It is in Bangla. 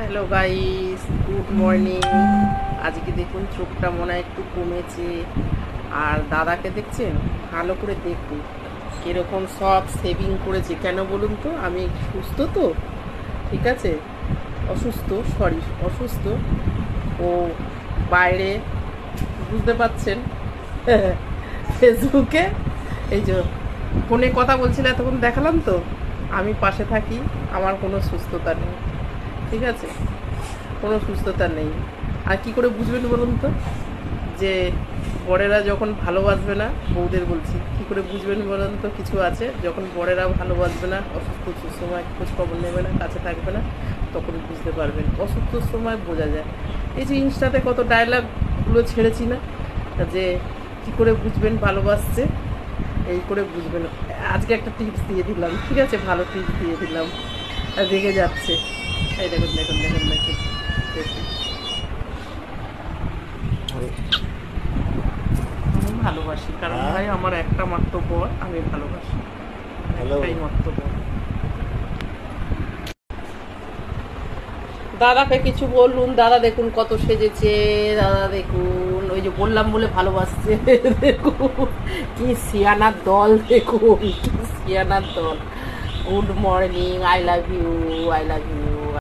Hello guys, good morning. আজকে দেখুন চোখটা মনে হয় একটু কমেছে। আর দাদাকে দেখছেন, ভালো করে দেখুন কিরকম সব সেভিং করেছে। কেন বলুন তো? আমি সুস্থ তো, ঠিক আছে, অসুস্থ। ও বাইরে, বুঝতে পারছেন, ফেসবুকে এই যে ফোনে কথা বলছিল এতক্ষণ, দেখালাম তো। আমি পাশে থাকি, আমার কোনো সুস্থতা নেই, ঠিক আছে, কোনো সুস্থতা নেই। আর কি করে বুঝবেন বলুন তো, যে বরেরা যখন ভালোবাসবে না, বউদের বলছি, কি করে বুঝবেন বলুন তো? কিছু আছে, যখন বরেরা ভালোবাসবে না, অসুস্থ সময় খোঁজ খবর নেবে না, কাছে থাকবে না, তখন বুঝতে পারবেন। অসুস্থ সময় বোঝা যায়। এই যে ইনস্টাতে কত ডায়লগগুলো ছেড়েছি না, যে কি করে বুঝবেন ভালোবাসছে, এই করে বুঝবেন। আজকে একটা টিপস দিয়ে দিলাম, ঠিক আছে, ভালো টিপস দিয়ে দিলাম। আর রেগে যাচ্ছে। এই দেখুন। আমি ভালোবাসি, কারণ ভাই আমার একটা মাত্র বর, আমি ভালোবাসি, একটাই মাত্র বর। দাদাকে কিছু বলুন। দাদা দেখুন কত সেজেছে, দাদা দেখুন, ওই যে বললাম বলে ভালোবাসছে। দেখুন কি সিয়ানার দল, দেখুন কি সিয়ানার দল। Good morning, I love you.